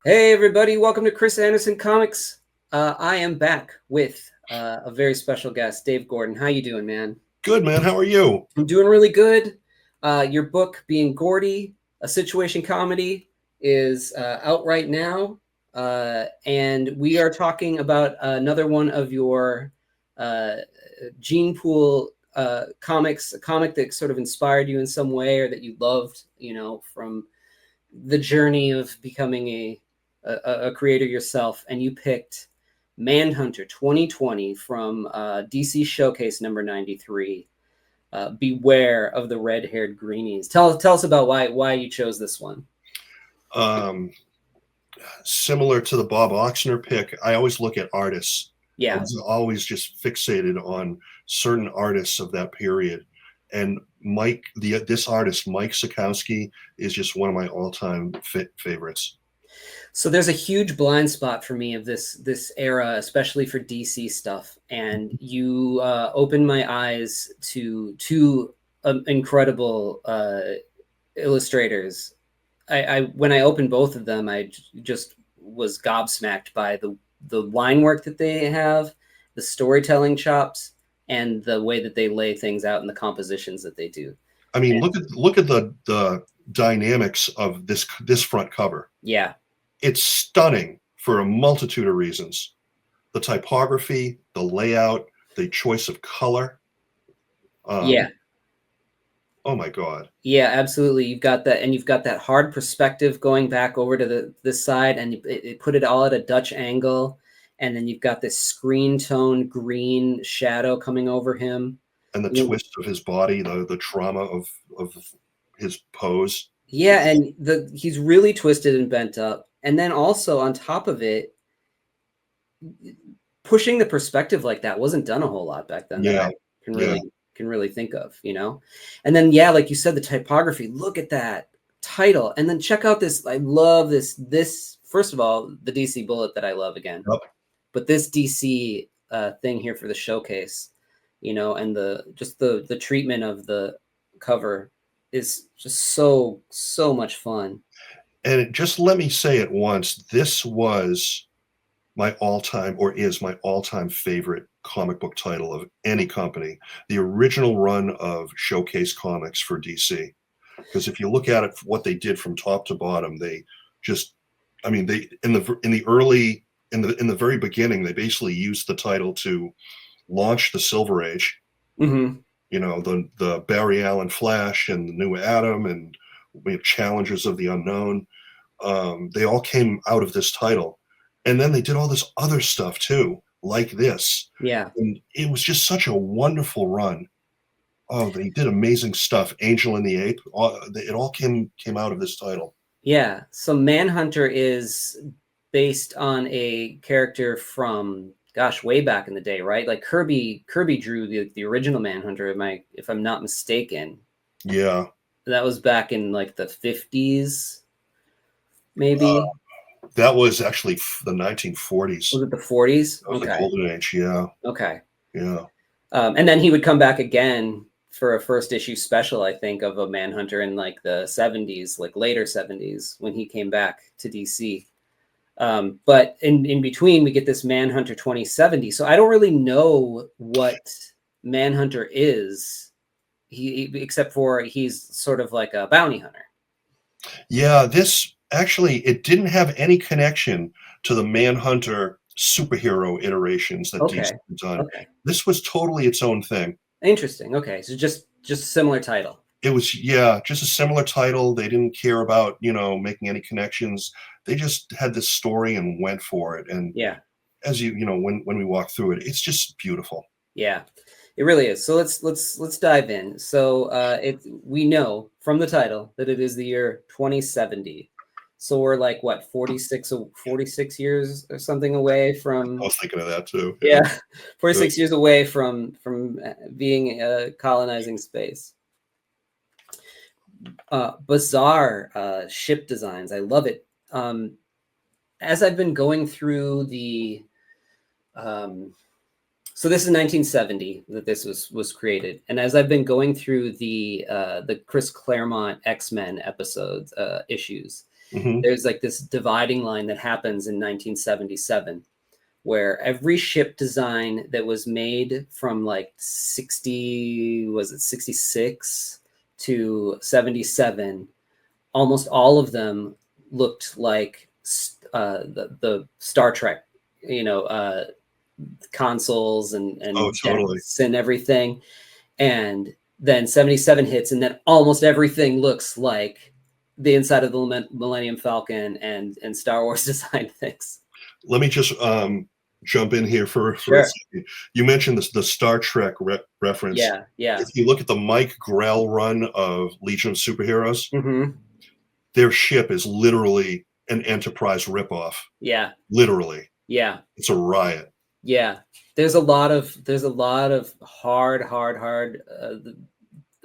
Hey everybody, welcome to Chris Anderson Comics. I am back with a very special guest, Dave Gordon. How you doing, man? Good, man. How are you? I'm doing really good. Your book, being Gordy, a situation comedy, is out right now, and we are talking about another one of your Gene Pool comics, a comic that sort of inspired you in some way, or that you loved, from the journey of becoming a creator yourself, and you picked Manhunter 2020 from DC Showcase number 93. Beware of the red-haired greenies. Tell us about why you chose this one. Similar to the Bob Oxner pick, I always look at artists. Yeah. I was always just fixated on certain artists of that period. And this artist, Mike Sekowsky, is just one of my all-time favorites. So there's a huge blind spot for me of this era, especially for DC stuff. And you opened my eyes to two incredible illustrators. When I opened both of them, I just was gobsmacked by the line work that they have, the storytelling chops, and the way that they lay things out and the compositions that they do. I mean, look at the dynamics of this front cover. Yeah. It's stunning for a multitude of reasons. The typography, the layout, the choice of color. Yeah. Oh my God. Yeah, absolutely. You've got that, and you've got that hard perspective going back over to this side, and it put it all at a Dutch angle, and then you've got this screen tone green shadow coming over him, and the twist of his body, the trauma of his pose. Yeah, and he's really twisted and bent up. And then also on top of it, pushing the perspective like that wasn't done a whole lot back then. Yeah. That I can really think of, And then, yeah, like you said, the typography, look at that title. And then check out this. I love this, first of all, the DC bullet that I love again. Yep. But this DC thing here for the showcase, and the treatment of the cover is just so much fun. And just let me say it once, this was my all-time, or is my all-time favorite comic book title of any company. The original run of Showcase Comics for DC. Because if you look at it, what they did from top to bottom, they just, I mean, they in the very beginning, they basically used the title to launch the Silver Age. Mm-hmm. The Barry Allen Flash and the New Adam, and we have Challengers of the Unknown. They all came out of this title, and then they did all this other stuff too, like this. Yeah, and it was just such a wonderful run. Oh, they did amazing stuff. Angel and the Ape, it all came out of this title. Yeah. So Manhunter is based on a character from, gosh, way back in the day, right? Like Kirby drew the original Manhunter, if I'm not mistaken. Yeah. That was back in like the 50s, maybe. That was actually the 1940s. Was it the 40s? That was the golden age, yeah. Okay. Yeah. And then he would come back again for a first issue special, I think, of a Manhunter in like the 70s, like later 70s, when he came back to DC. But in between, we get this Manhunter 2070. So I don't really know what Manhunter is, except for he's sort of like a bounty hunter. Yeah, this actually, it didn't have any connection to the Manhunter superhero iterations that DC had done. Okay. This was totally its own thing. Interesting. Okay, so just a similar title. It was, yeah, just a similar title. They didn't care about, making any connections. They just had this story and went for it. And yeah, as when we walk through it, it's just beautiful. Yeah, it really is. So let's dive in. So we know from the title that it is the year 2070. So we're like, what, 46 years or something away from... I was thinking of that too. Yeah, 46 years away from being colonizing space. Bizarre ship designs. I love it. As I've been going through the... So this is 1970 that this was created, and as I've been going through the Chris Claremont X-Men episodes issues, Hmm. there's like this dividing line that happens in 1977 where every ship design that was made from like 66 to 77, almost all of them looked like the Star Trek, consoles Oh, and totally. decks and everything. And then 77 hits, and then almost everything looks like the inside of the Millennium Falcon and Star Wars design things. Let me just jump in here for a Sure. second. You mentioned the Star Trek reference. Yeah. Yeah. If you look at the Mike Grell run of Legion of Superheroes, Mm-hmm. their ship is literally an Enterprise ripoff. Yeah. Literally, Yeah. it's a riot. Yeah. There's a lot of hard.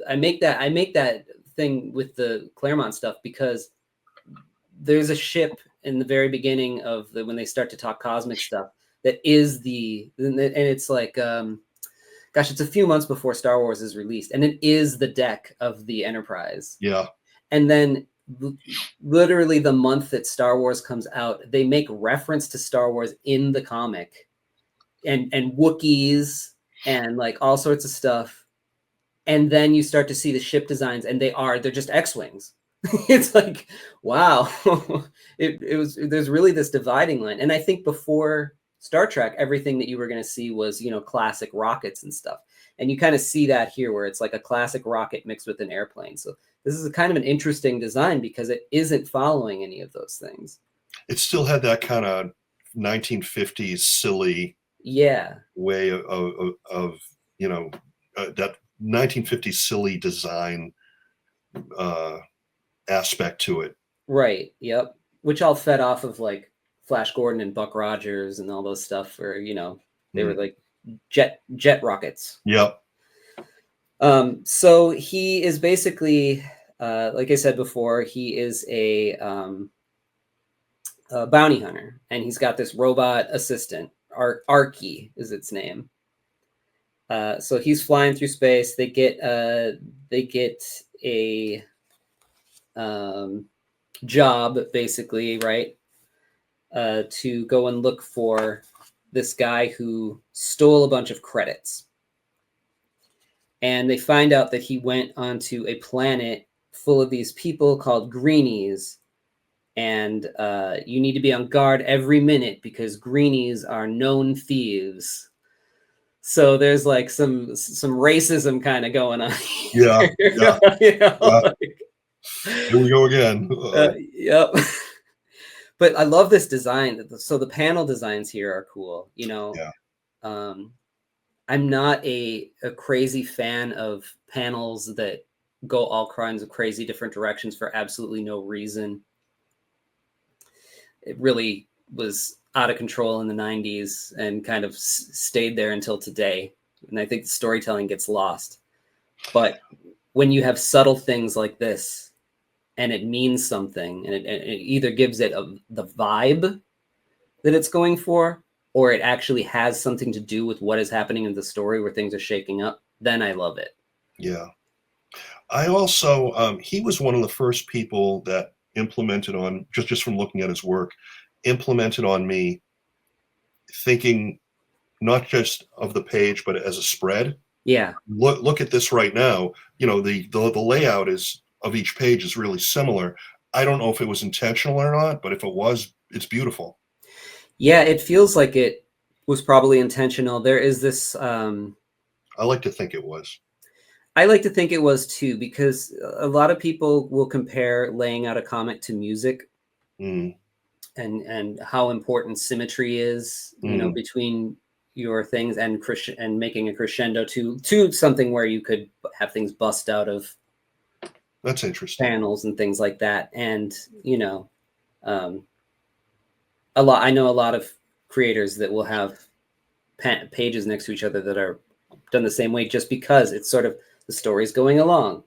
I make that thing with the Claremont stuff because there's a ship in the very beginning of when they start to talk cosmic stuff that is and it's like gosh, it's a few months before Star Wars is released, and it is the deck of the Enterprise. Yeah. And then literally the month that Star Wars comes out, they make reference to Star Wars in the comic and Wookiees and like all sorts of stuff. And then you start to see the ship designs, and they're just X-Wings. It's like, wow. There's really this dividing line. And I think before Star Trek, everything that you were going to see was, classic rockets and stuff. And you kind of see that here where it's like a classic rocket mixed with an airplane. So this is a kind of an interesting design because it isn't following any of those things. It still had that kind of 1950s silly way of that 1950s silly design aspect to it. Right. Yep. Which all fed off of like Flash Gordon and Buck Rogers and all those stuff where, they were like jet rockets. Yep. So he is basically, like I said before, he is a bounty hunter, and he's got this robot assistant. Arky is its name. So he's flying through space. They get a job, basically, right? To go and look for this guy who stole a bunch of credits. And they find out that he went onto a planet full of these people called Greenies. And you need to be on guard every minute because Greenies are known thieves. So there's like some racism kind of going on. Yeah. Yeah. Like, here we go again. Yep. But I love this design. So the panel designs here are cool. Yeah. I'm not a crazy fan of panels that go all kinds of crazy different directions for absolutely no reason. It really was out of control in the 90s and kind of stayed there until today. And I think the storytelling gets lost. But when you have subtle things like this and it means something, and it either gives it the vibe that it's going for, or it actually has something to do with what is happening in the story where things are shaking up, then I love it. Yeah. I also, he was one of the first people that implemented on, just from looking at his work, implemented on me thinking not just of the page, but as a spread. Yeah. Look at this right now. The layout of each page is really similar. I don't know if it was intentional or not, but if it was, it's beautiful. Yeah, it feels like it was probably intentional. There is this. I like to think it was. I like to think it was too, because a lot of people will compare laying out a comic to music, and how important symmetry is, between your things and making a crescendo to something where you could have things bust out of. That's interesting. Panels and things like that, and I know a lot of creators that will have pages next to each other that are done the same way, just because it's sort of the story's going along,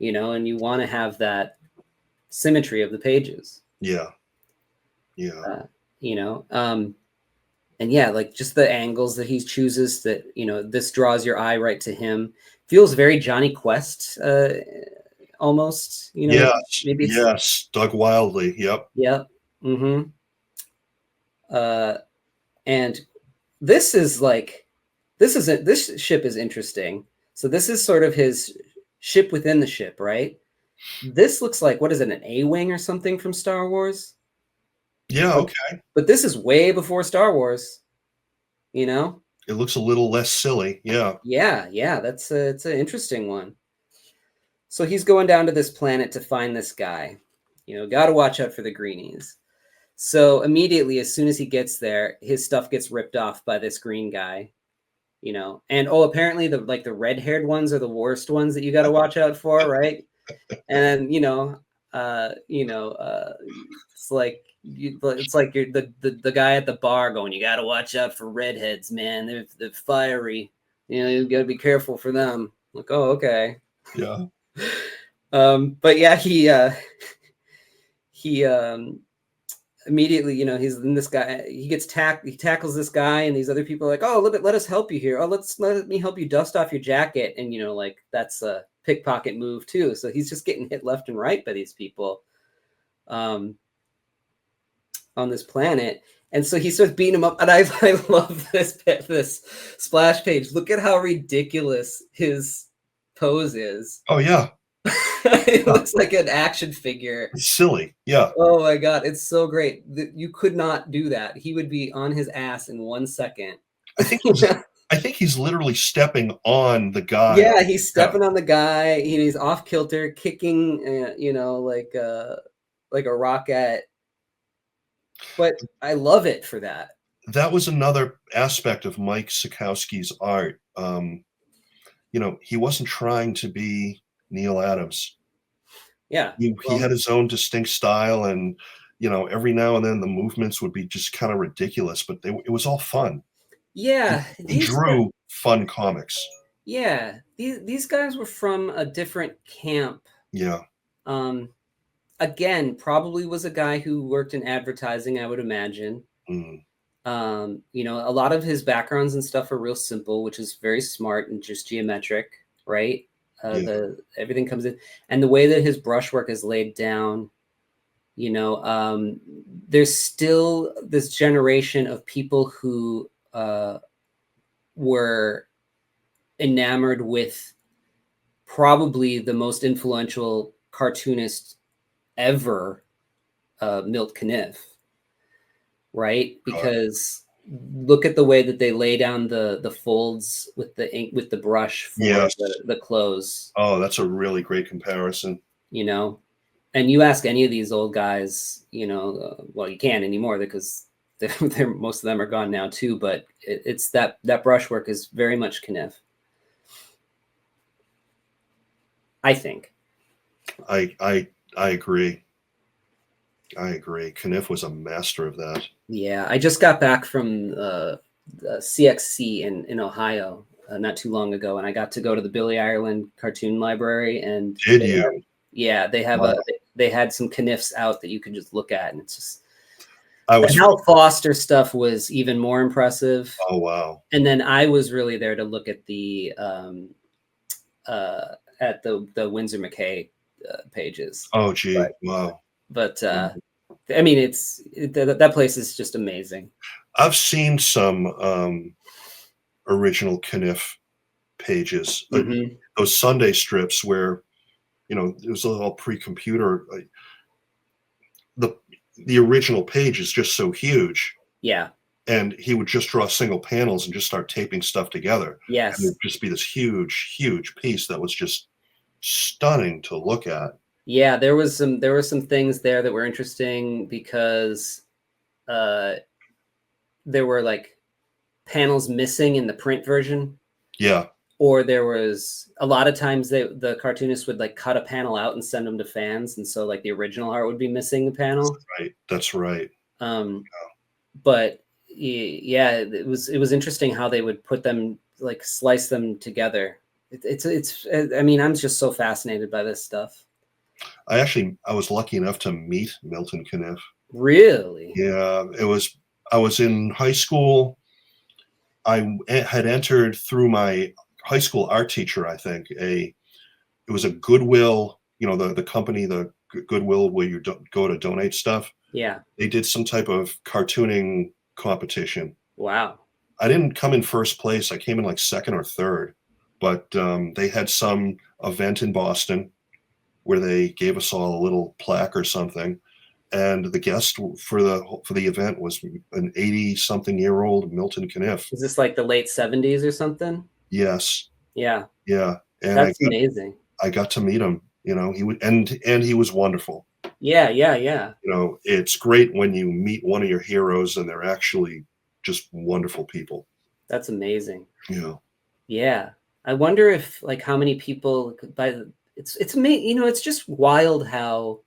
and you want to have that symmetry of the pages. Yeah. And yeah, like just the angles that he chooses, that this draws your eye right to him. Feels very Johnny Quest almost, you know, Yes, maybe it's, yes, Doug Wildley. Yep. yep. Mm-hmm. Uh, and this is like, this ship is interesting. So this is sort of his ship within the ship, right? This looks like, what is it, an A-wing or something from Star Wars? Yeah. But, Okay. but this is way before Star Wars, you know? It looks a little less silly. Yeah. Yeah, it's an interesting one. So he's going down to this planet to find this guy. You know, got to watch out for the greenies. So immediately, as soon as he gets there, his stuff gets ripped off by this green guy. You know, and apparently the red-haired ones are the worst ones that you got to watch out for, right? And it's like you're the guy at the bar going, you got to watch out for redheads, man. They're fiery. You know, you got to be careful for them. Like, oh, okay. Yeah. But yeah, he immediately, you know, he's in this guy. He tackles this guy, and these other people are like, oh, let us help you here. Oh, let me help you dust off your jacket, and you know, like that's a pickpocket move too. So he's just getting hit left and right by these people, on this planet. And so he starts beating him up, and I love this splash page. Look at how ridiculous his pose is. Oh yeah. It looks like an action figure. It's silly. Yeah. Oh my god, it's so great. You could not do that. He would be on his ass in 1 second. I think he's literally stepping on the guy. Yeah, he's stepping on the guy. He's off kilter, kicking, you know, like a rocket. But I love it for that. That was another aspect of Mike Sekowsky's art. You know, he wasn't trying to be Neil Adams. Yeah. He had his own distinct style, and you know, every now and then the movements would be just kind of ridiculous, but it was all fun. Yeah. He drew fun comics. Yeah. These guys were from a different camp. Yeah. Again, probably was a guy who worked in advertising, I would imagine. Mm. You know, a lot of his backgrounds and stuff are real simple, which is very smart and just geometric, right? Everything comes in, and the way that his brushwork is laid down, you know, there's still this generation of people who were enamored with probably the most influential cartoonist ever, Milt Caniff, right? Because look at the way that they lay down the folds with the ink, with the brush for the clothes. Oh, that's a really great comparison. You know, and you ask any of these old guys, you know, well, you can't anymore because they're most of them are gone now too. But it's that brushwork is very much Caniff, I think. I agree. I agree. Caniff was a master of that. Yeah, I just got back from CXC in Ohio not too long ago, and I got to go to the Billy Ireland Cartoon Library. And did you? They had some Caniffs out that you could just look at, and it's just. The Hal Foster stuff was even more impressive. Oh wow! And then I was really there to look at the Winsor McKay pages. Oh gee, wow! But I mean, that place is just amazing. I've seen some original Caniff pages, those Sunday strips where, you know, it was all pre-computer. The original page is just so huge. Yeah. And he would just draw single panels and just start taping stuff together. Yes. And it would just be this huge, huge piece that was just stunning to look at. Yeah, there were some things there that were interesting because there were like panels missing in the print version. Yeah. Or there was a lot of times the cartoonist would like cut a panel out and send them to fans, and so like the original art would be missing the panel. That's right. But yeah, it was interesting how they would put them, like slice them together. It's I mean, I'm just so fascinated by this stuff. I was lucky enough to meet Milton Caniff. Really? Yeah, I was in high school. I had entered through my high school art teacher, I think, it was a Goodwill the company, the Goodwill, where you go to donate stuff. Yeah. They did some type of cartooning competition. Wow. I didn't come in first place. I came in like second or third, but they had some event in Boston where they gave us all a little plaque or something. And the guest for the event was an 80-something-year-old Milton Caniff. Is this like the late 70s or something? Yes. Yeah. Yeah. And That's amazing. I got to meet him. He would, and he was wonderful. Yeah, yeah, yeah. It's great when you meet one of your heroes and they're actually just wonderful people. That's amazing. Yeah. Yeah. I wonder if like how many people it's amazing, it's just wild how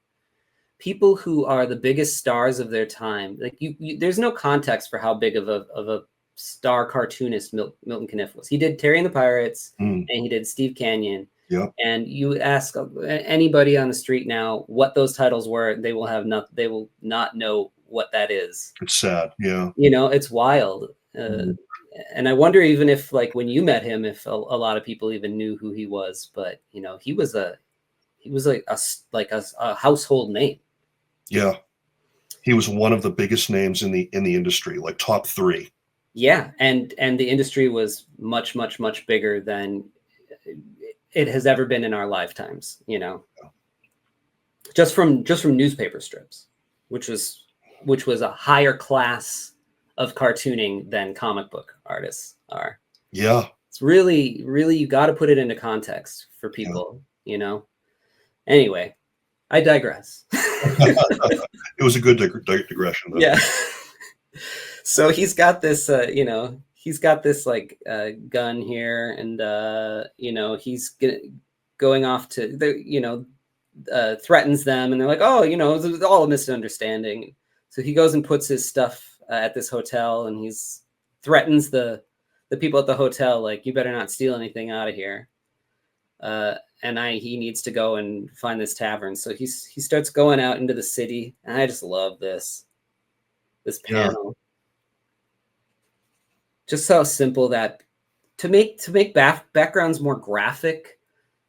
people who are the biggest stars of their time, like there's no context for how big of a star cartoonist Milton Caniff was. He did Terry and the Pirates and he did Steve Canyon. Yeah. And you ask anybody on the street now what those titles were, they will not know what that is. It's sad. Yeah. It's wild. And I wonder even if like when you met him, if a lot of people even knew who he was, but he was like a household name. Yeah. He was one of the biggest names in the industry, like top 3. Yeah. And the industry was much, much, much bigger than it has ever been in our lifetimes, just from newspaper strips, which was a higher class of cartooning than comic book artists are. Yeah. It's really, really, you got to put it into context for people, Anyway, I digress. It was a good digression, though. Yeah. So he's got this, he's got this like gun here, and he's going off to threatens them, and they're like, oh, it's all a misunderstanding. So he goes and puts his stuff at this hotel, and he's threatens the people at the hotel, like, you better not steal anything out of here. And he needs to go and find this tavern. So he starts going out into the city, and I just love this panel. Yeah. Just how simple that to make backgrounds more graphic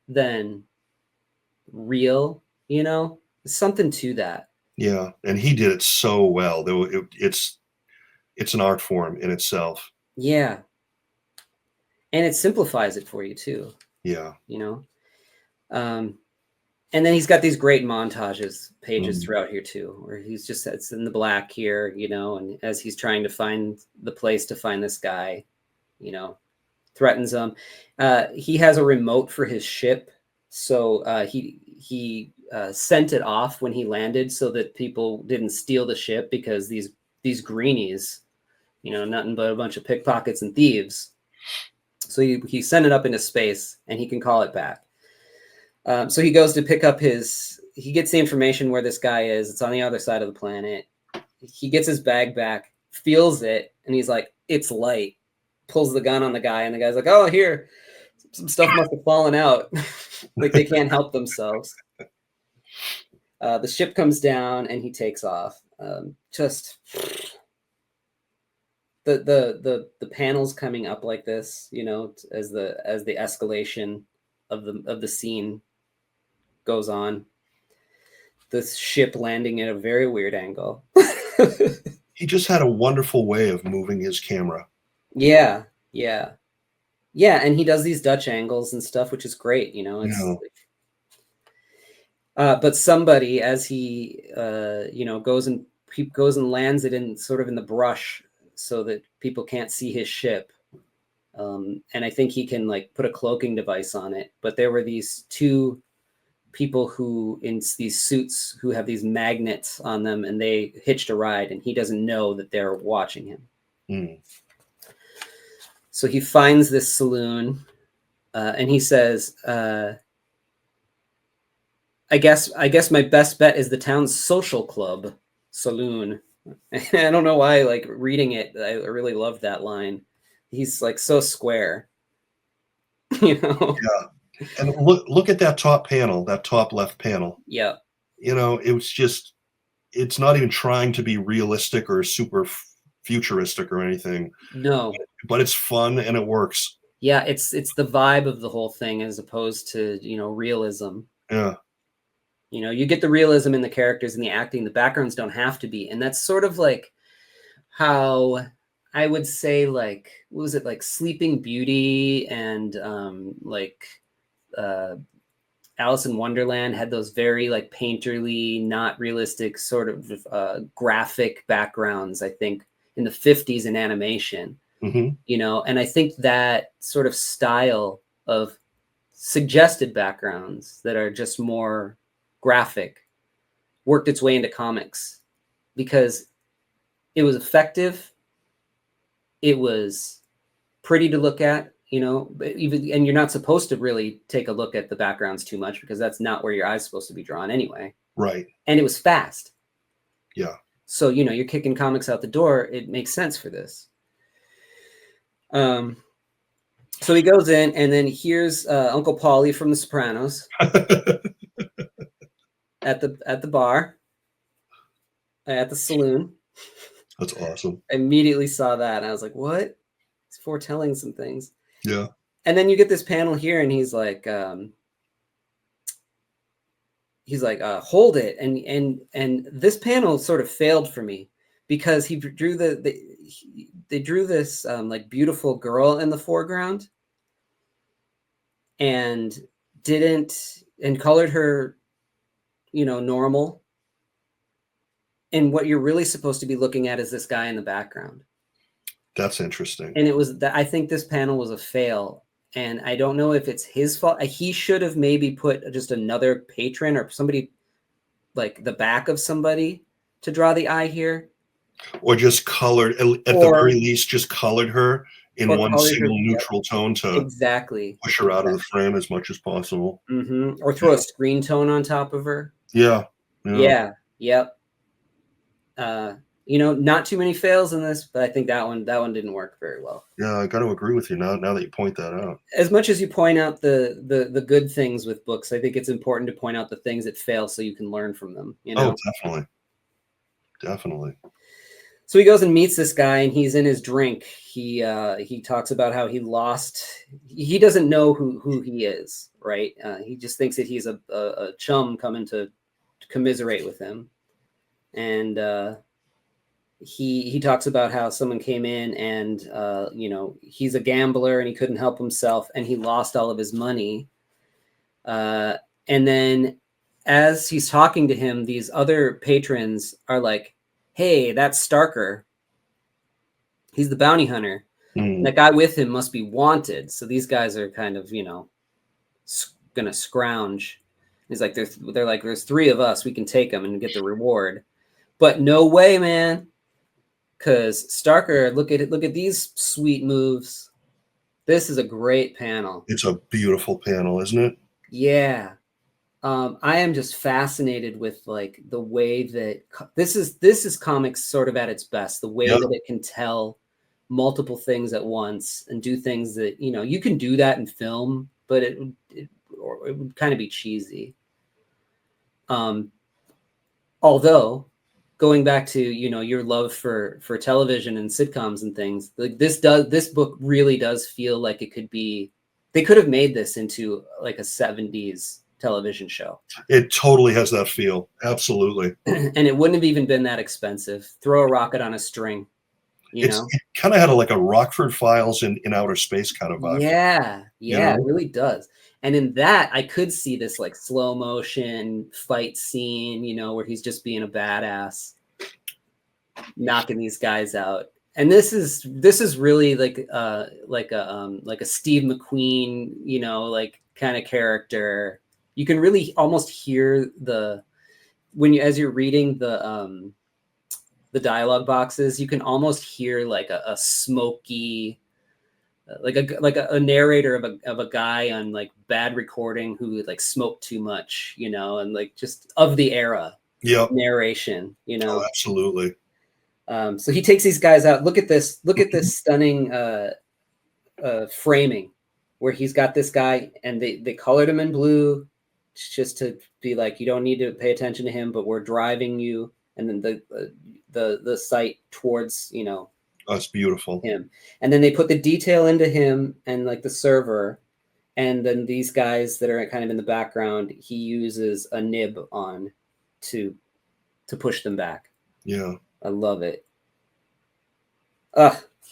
than real, there's something to that. Yeah, and he did it so well. Though it's an art form in itself. Yeah, and it simplifies it for you too. Yeah, and then he's got these great montages pages throughout here too, where it's in the black here, and as he's trying to find the place to find this guy, threatens him. He has a remote for his ship, so he sent it off when he landed so that people didn't steal the ship, because these greenies, nothing but a bunch of pickpockets and thieves. So he sent it up into space, and he can call it back. So he goes to pick up he gets the information where this guy is. It's on the other side of the planet. He gets his bag back, feels it, and he's like, it's light. Pulls the gun on the guy, and the guy's like, oh, here, some stuff must have fallen out. Like they can't help themselves. The ship comes down, and he takes off. Just the panels coming up like this, as the escalation of the scene goes on. The ship landing at a very weird angle. He just had a wonderful way of moving his camera. Yeah, and he does these Dutch angles and stuff, which is great. But somebody, as he goes and lands it in the brush so that people can't see his ship. And I think he can like put a cloaking device on it. But there were these 2 people who in these suits who have these magnets on them, and they hitched a ride, and he doesn't know that they're watching him. So he finds this saloon, and he says, I guess my best bet is the town's social club saloon. I don't know why, like reading it, I really loved that line. He's like so square, Yeah. And look at that top panel, that top left panel. Yeah. It was just, it's not even trying to be realistic or super futuristic or anything. No. But it's fun and it works. Yeah, it's the vibe of the whole thing as opposed to, realism. Yeah. You know, you get the realism in the characters and the acting. The backgrounds don't have to be. And that's sort of like how I would say, like, what was it, like Sleeping Beauty and like Alice in Wonderland had those very like painterly, not realistic sort of graphic backgrounds, I think, in the 50s in animation. You know, and I think that sort of style of suggested backgrounds that are just more graphic worked its way into comics because it was effective. It was pretty to look at, you know, even, and you're not supposed to really take a look at the backgrounds too much because that's not where your eye's supposed to be drawn anyway. Right. And it was fast. Yeah. So, you know, you're kicking comics out the door. It makes sense for this. So he goes in, and then here's Uncle Paulie from The Sopranos at the bar, at the saloon. That's awesome. I immediately saw that, and I was like, "What?" He's foretelling some things. Yeah. And then you get this panel here, and he's like, "Hold it!" And this panel sort of failed for me because he drew they drew this like beautiful girl in the foreground. And colored her, you know, normal. And what you're really supposed to be looking at is this guy in the background. That's interesting. And it was that I think this panel was a fail. And I don't know if it's his fault. He should have maybe put just another patron or somebody, like the back of somebody, to draw the eye here. Or just colored, at the very least, just colored her in one single neutral tone to push her out of the frame as much as possible. Or throw a screen tone on top of her. Yeah. Yep. You know, not too many fails in this, but I think that one didn't work very well. Yeah, I got to agree with you now that you point that out. As much as you point out the good things with books, I think it's important to point out the things that fail so you can learn from them. You know? Oh, definitely. So he goes and meets this guy, and he's in his drink. He talks about how he lost. He doesn't know who he is, right? He just thinks that he's a chum coming to commiserate with him, and he talks about how someone came in and you know, he's a gambler and he couldn't help himself and he lost all of his money. And then as he's talking to him, these other patrons are like, "Hey, that's Starker. He's the bounty hunter. That guy with him must be wanted." So these guys are kind of, you know, gonna scrounge. He's like, they're like, "There's three of us. We can take them and get the reward." But no way, man. Because Starker, look at these sweet moves. This is a great panel. It's a beautiful panel, isn't it? Yeah. I am just fascinated with like the way that this is comics sort of at its best, the way that it can tell multiple things at once and do things that, you know, you can do that in film, but it would kind of be cheesy. Although going back to, you know, your love for television and sitcoms and things, like this book really does feel like it could be, they could have made this into like a 70s television show. It totally has that feel. Absolutely. And it wouldn't have even been that expensive. Throw a rocket on a string, you know? It kind of had like a Rockford Files in outer space kind of vibe. Yeah, You know? It really does. And in that, I could see this like slow motion fight scene, you know, where he's just being a badass, knocking these guys out. And this is really like a Steve McQueen, you know, like kind of character. You can really almost hear as you're reading the dialogue boxes, you can almost hear like a smoky, like a narrator of a guy on like bad recording who like smoked too much, you know, and like just of the era narration, you know. Oh, absolutely. So he takes these guys out. Look at this stunning framing where he's got this guy and they colored him in blue just to be like, you don't need to pay attention to him, but we're driving you. And then the sight towards, you know, that's beautiful. Him. And then they put the detail into him and like the server, And then these guys that are kind of in the background, he uses a nib on to push them back. Yeah. I love it.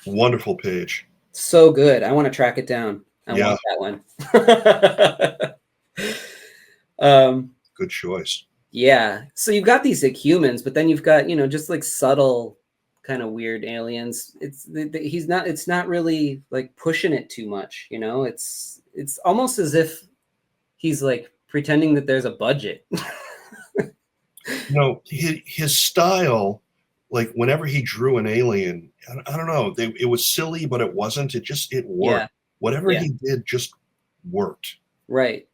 Wonderful page. So good. I want to track it down. I want that one. Good choice. Yeah. So you've got these like humans, but then you've got, just like subtle kind of weird aliens. It's not really like pushing it too much, it's almost as if he's like pretending that there's a budget. His style, like whenever he drew an alien, I don't know, it was silly, but it wasn't. It worked. Yeah. Whatever he did just worked. Right.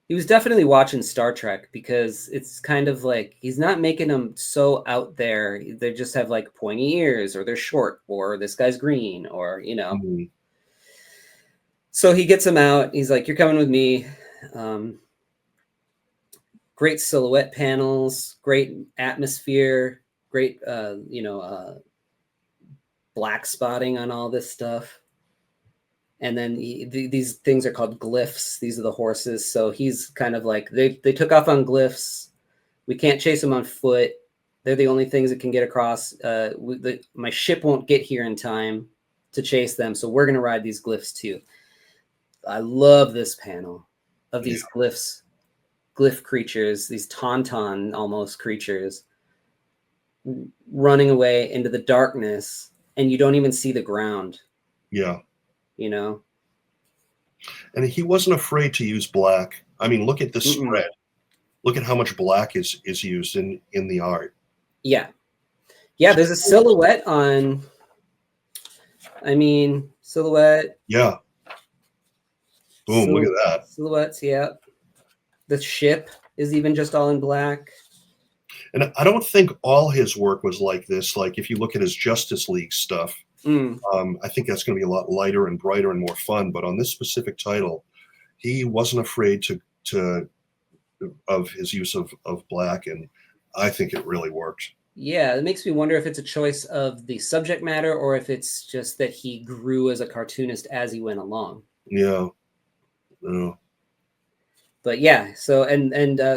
He was definitely watching Star Trek, because it's kind of like he's not making them so out there. They just have like pointy ears, or they're short, or this guy's green, or Mm-hmm. So he gets him out. He's like, "You're coming with me." Great silhouette panels, great atmosphere, great black spotting on all this stuff. And then these things are called glyphs. These are the horses. So he's kind of like, they took off on glyphs. We can't chase them on foot. They're the only things that can get across. My ship won't get here in time to chase them, so we're going to ride these glyphs too. I love this panel of these glyph creatures, these tauntaun almost creatures, running away into the darkness, and you don't even see the ground. Yeah. And he wasn't afraid to use black. I mean, look at this spread. Look at how much black is used in the art. Yeah. There's a silhouette on. Silhouette. Yeah. Boom! Look at that. Silhouettes. Yeah. The ship is even just all in black. And I don't think all his work was like this. Like if you look at his Justice League stuff, I think that's going to be a lot lighter and brighter and more fun. But on this specific title, he wasn't afraid of his use of black, and I think it really worked. Yeah, it makes me wonder if it's a choice of the subject matter, or if it's just that he grew as a cartoonist as he went along. Yeah. But yeah, so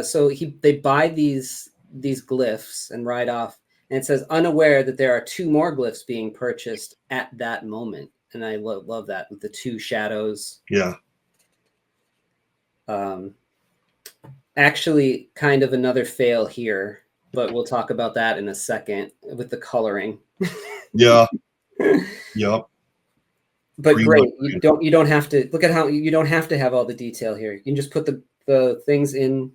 so they buy these glyphs and ride off, and it says, unaware that there are 2 more glyphs being purchased at that moment. And I love that, with the 2 shadows. Yeah. Actually, kind of another fail here, but we'll talk about that in a second with the coloring. Yeah. Yep. But great, you don't have to look at how you don't have to have all the detail here. You can just put the things in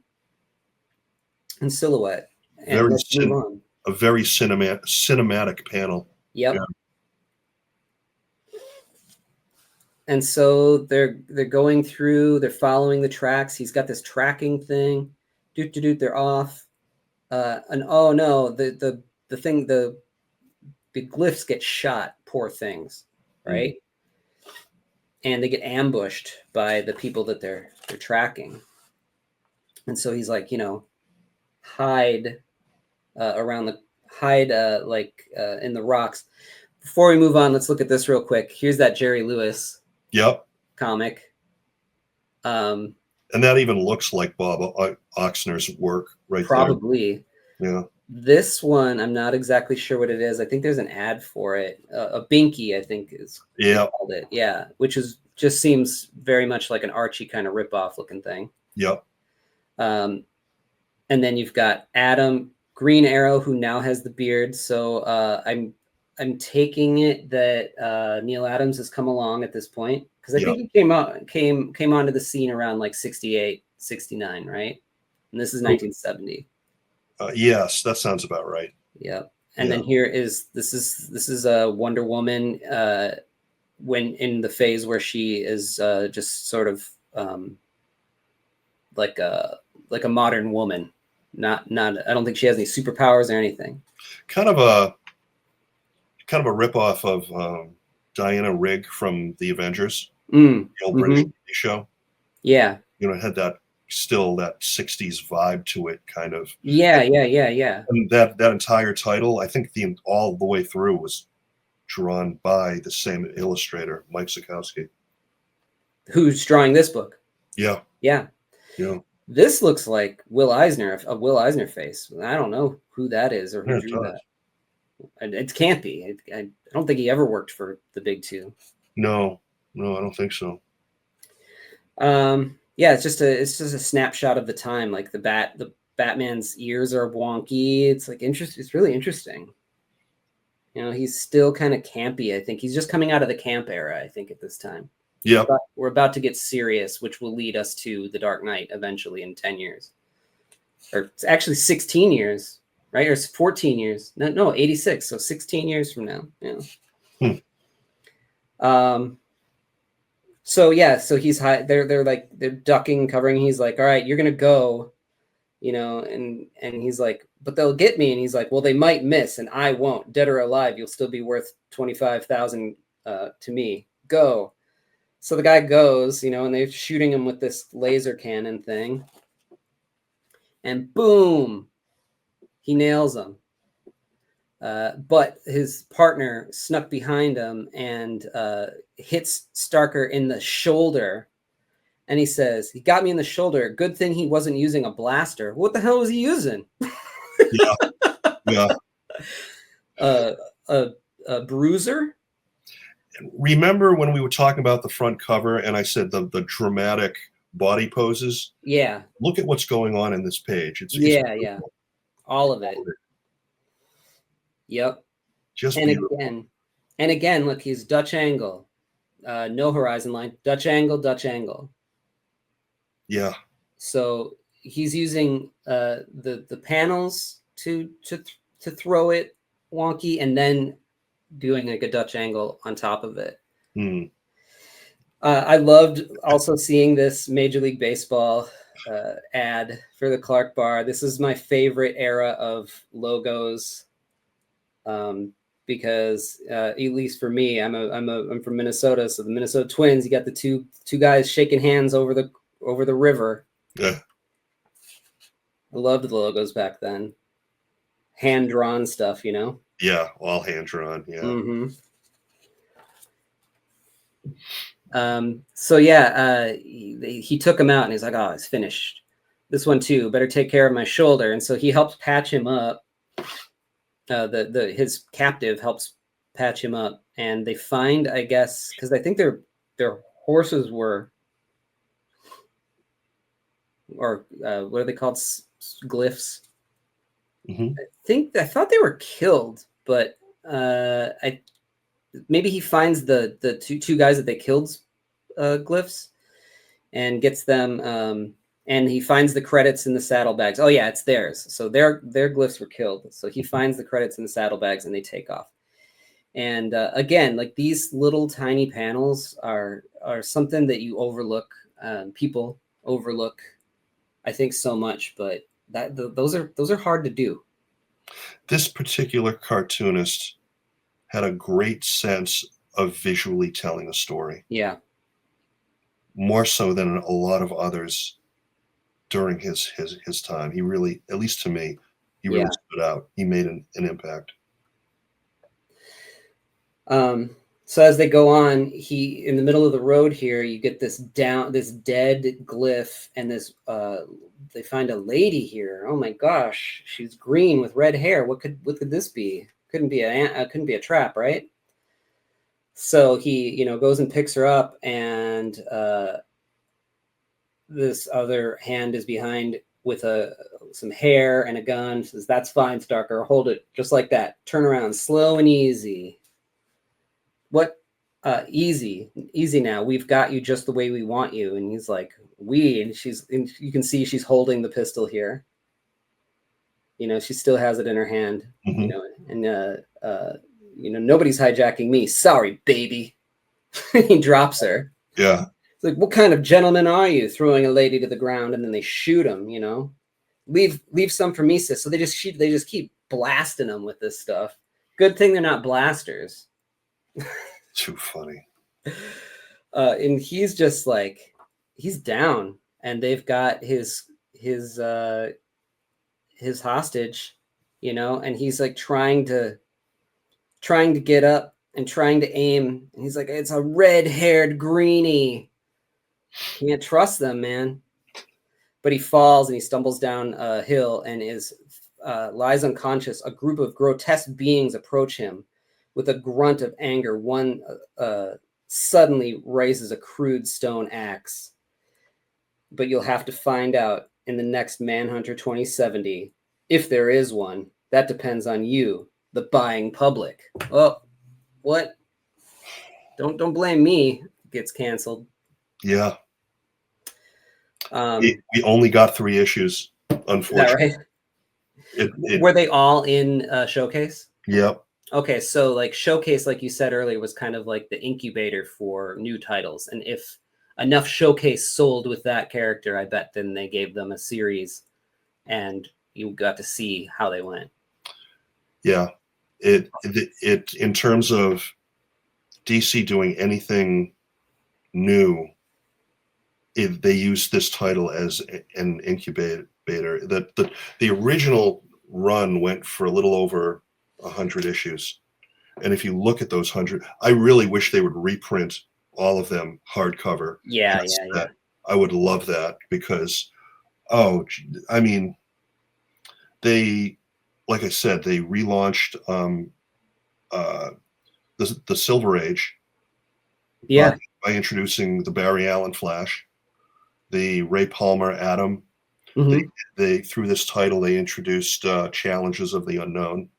silhouette, and let's move on. A very cinematic panel. Yep. Yeah. And so they're going through, they're following the tracks. He's got this tracking thing. They're off. And oh no, the glyphs get shot, poor things, right? And they get ambushed by the people that they're tracking. And so he's like, hide in the rocks. Before we move on, let's look at this real quick. Here's that Jerry Lewis comic. And that even looks like Bob Oxner's work right Probably. There. Yeah. This one, I'm not exactly sure what it is. I think there's an ad for it. A Binky, I think is called it. Yeah, which just seems very much like an Archie kind of ripoff looking thing. Yep. And then you've got Adam Green Arrow, who now has the beard. So I'm taking it that Neil Adams has come along at this point, because I think he came onto the scene around like 68, 69, right? And this is 1970. Yes, that sounds about right. Yep. And then here is this is a Wonder Woman when in the phase where she is just sort of like a modern woman. Not I don't think she has any superpowers or anything. Kind of a ripoff of Diana Rigg from the Avengers, the old British TV show. Yeah. It had that 60s vibe to it, kind of. Yeah. And that entire title, I think all the way through was drawn by the same illustrator, Mike Sekowsky. Who's drawing this book? Yeah. Yeah. Yeah. This looks like Will Eisner, a Will Eisner face. I don't know who that is or who Yeah, it drew does. that. It can't be. I don't think he ever worked for the big two. No, I don't think so. Yeah, it's just a snapshot of the time. Like the Batman's ears are wonky. It's like interesting. It's really interesting. You know, he's still kind of campy. I think he's just coming out of the camp era. I think at this time. Yeah. We're about to get serious, which will lead us to the Dark Knight eventually in 10 years. Or it's actually 16 years, right? Or it's 14 years. No, 86. So 16 years from now. Yeah. So yeah, so he's high. They're like they're ducking, covering. He's like, all right, you're gonna go, you know, and he's like, but they'll get me. And he's like, well, they might miss, and I won't. Dead or alive, you'll still be worth 25,000 to me. Go. So the guy goes, you know, and they're shooting him with this laser cannon thing, and boom, he nails him. But his partner snuck behind him and hits Starker in the shoulder. And he says, he got me in the shoulder. Good thing he wasn't using a blaster. What the hell was he using? Yeah. A bruiser? Remember when we were talking about the front cover and I said the dramatic body poses? Yeah. Look at what's going on in this page. It's yeah. All of it. Yep. Just and beautiful. again, look, he's Dutch angle. No horizon line. Dutch angle. Yeah. So he's using the panels to throw it wonky and then doing like a Dutch angle on top of it. I loved also seeing this Major League Baseball ad for the Clark bar. This is my favorite era of logos because at least for me, I'm from Minnesota, so the Minnesota Twins. You got the two guys shaking hands over the river. Yeah. I loved the logos back then. Hand drawn stuff, you know. Yeah, all hand drawn. Yeah. Mm-hmm. So yeah, he took him out and he's like, oh, it's finished. This one too, better take care of my shoulder. And so he helps patch him up. His captive helps patch him up, and they find, I guess, because I think their horses were, or what are they called? Glyphs. Mm-hmm. I thought they were killed, but maybe he finds the two guys that they killed glyphs and gets them, and he finds the credits in the saddlebags. Oh yeah, it's theirs. So their glyphs were killed. So he finds the credits in the saddlebags and they take off. And again, like these little tiny panels are something that you overlook. People overlook, I think, so much, but those are hard to do. This particular cartoonist had a great sense of visually telling a story. Yeah. More so than a lot of others during his time. He really, at least to me, he really stood out. He made an impact. So as they go on, in the middle of the road here, you get this dead glyph, and this they find a lady here. Oh my gosh, she's green with red hair. What could this be? Couldn't be a trap, right? So he, goes and picks her up, and this other hand is behind with some hair and a gun. Says, "That's fine, Starker. Hold it just like that. Turn around, slow and easy." What? Easy now. We've got you just the way we want you. And he's like, and you can see she's holding the pistol here. She still has it in her hand. Mm-hmm. And nobody's hijacking me. Sorry, baby. He drops her. Yeah. It's like, what kind of gentleman are you, throwing a lady to the ground? And then they shoot him. Leave some for me, sis. So they just keep blasting them with this stuff. Good thing they're not blasters. Too funny. And he's just like, he's down, and they've got his hostage, and he's like trying to get up and trying to aim, and he's like, it's a red-haired greenie. Can't trust them, man. But he falls and he stumbles down a hill and lies unconscious. A group of grotesque beings approach him. With a grunt of anger, one suddenly raises a crude stone axe. But you'll have to find out in the next Manhunter 2070, if there is one. That depends on you, the buying public. Oh, what? Don't blame me. It gets canceled. Yeah. We only got 3 issues, unfortunately. Is that right? Were they all in Showcase? Yep. Okay, so like Showcase, like you said earlier, was kind of like the incubator for new titles. And if enough Showcase sold with that character, I bet then they gave them a series and you got to see how they went. Yeah. It in terms of DC doing anything new, they used this title as an incubator. That the original run went for a little over 100 issues, and if you look at those 100, I really wish they would reprint all of them hardcover. Yeah. I would love that because, I mean, they, like I said, they relaunched the Silver Age. Yeah. By introducing the Barry Allen Flash, the Ray Palmer Atom. Mm-hmm. They through this title they introduced Challenges of the Unknown,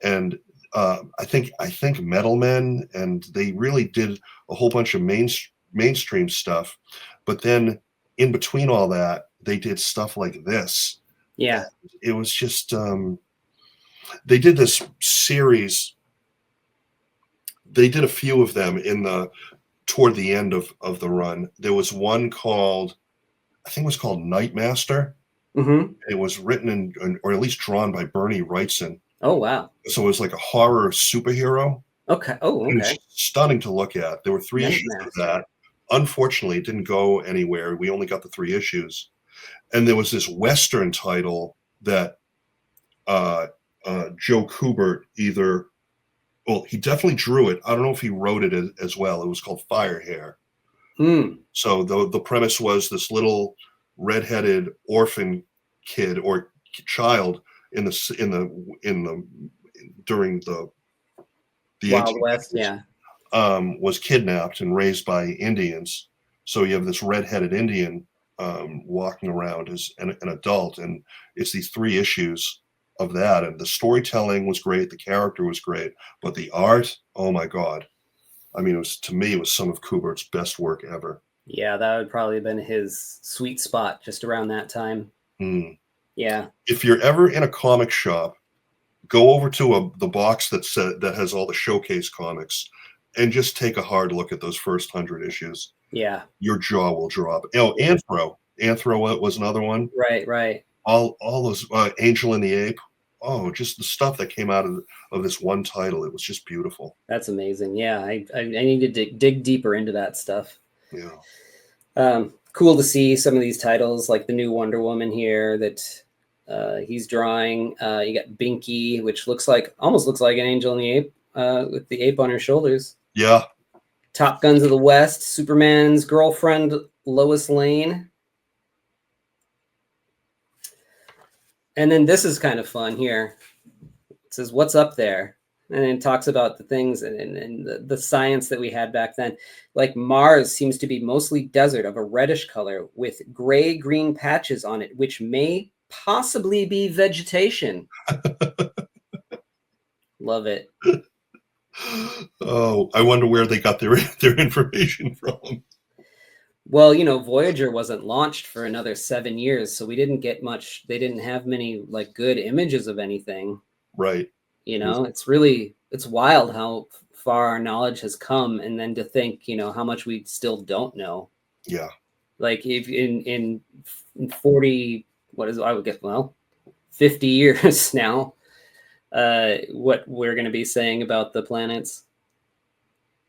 and I think Metal Men, and they really did a whole bunch of mainstream stuff. But then in between all that, they did stuff like this. Yeah, it was just they did this series. They did a few of them toward the end of the run. There was one called, I think it was called Nightmaster. Mm-hmm. It was written or at least drawn by Bernie Wrightson. Oh, wow. So it was like a horror superhero. Okay. Oh, okay. And it's stunning to look at. There were 3 issues of that. Unfortunately, it didn't go anywhere. We only got the 3 issues. And there was this Western title that Joe Kubert he definitely drew it. I don't know if he wrote it as well. It was called Fire Hair. So the premise was this little redheaded orphan kid or child during the Wild West, yeah, was kidnapped and raised by Indians. So you have this redheaded Indian walking around as an adult, and it's these 3 issues of that, and the storytelling was great, the character was great, but the art, oh my god! I mean, it was some of Kubert's best work ever. Yeah, that would probably have been his sweet spot just around that time. Yeah. If you're ever in a comic shop, go over to the box that has all the Showcase comics, and just take a hard look at those first 100 issues. Yeah. Your jaw will drop. Oh, Anthro was another one. Right. All those Angel and the Ape. Oh, just the stuff that came out of this one title. It was just beautiful. That's amazing. Yeah, I need to dig deeper into that stuff. Yeah. Cool to see some of these titles, like the new Wonder Woman here that he's drawing. You got Binky, which almost looks like an Angel and the Ape with the ape on her shoulders. Yeah. Top Guns of the West, Superman's girlfriend, Lois Lane. And then this is kind of fun here. It says, "What's up there?" And it talks about the things and the science that we had back then. Like Mars seems to be mostly desert of a reddish color with gray-green patches on it, which may possibly be vegetation. Love it. Oh, I wonder where they got their information from. Well, Voyager wasn't launched for another 7 years, so we didn't get much. They didn't have many like good images of anything. Right. It's wild how far our knowledge has come, and then to think, how much we still don't know. Yeah. Like if in 40, what is it? I would guess, 50 years now, what we're going to be saying about the planets.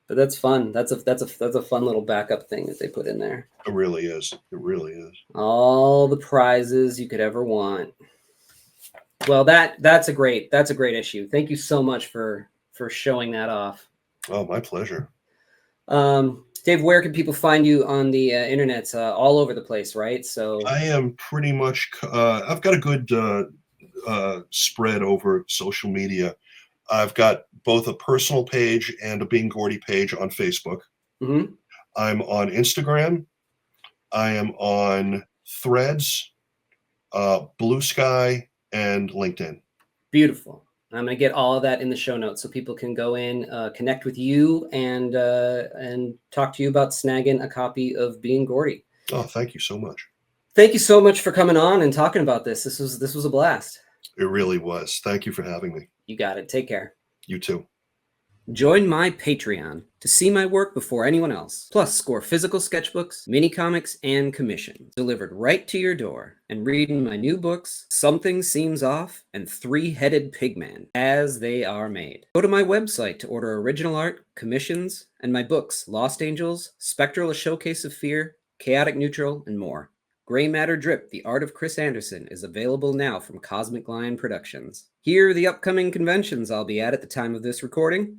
But that's fun. That's a fun little backup thing that they put in there. It really is. It really is. All the prizes you could ever want. Well, that's a great issue. Thank you so much for showing that off. Oh, my pleasure. Dave, where can people find you on the internet? All over the place, right? So I am pretty much, I've got a good spread over social media. I've got both a personal page and a Being Gordy page on Facebook. Mhm. I'm on Instagram. I am on Threads, Bluesky, and LinkedIn. Beautiful. I'm going to get all of that in the show notes so people can go in, connect with you, and talk to you about snagging a copy of Being Gordy. Oh, thank you so much. Thank you so much for coming on and talking about this. This was a blast. It really was. Thank you for having me. You got it. Take care. You too. Join my Patreon to see my work before anyone else. Plus, score physical sketchbooks, mini comics, and commissions delivered right to your door. And reading my new books, Something Seems Off and Three-Headed Pigman, as they are made. Go to my website to order original art, commissions, and my books, Lost Angels, Spectral: A Showcase of Fear, Chaotic Neutral, and more. Gray Matter Drip, The Art of Chris Anderson, is available now from Cosmic Lion Productions. Here are the upcoming conventions I'll be at the time of this recording.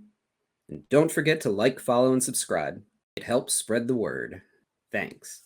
And don't forget to like, follow, and subscribe. It helps spread the word. Thanks.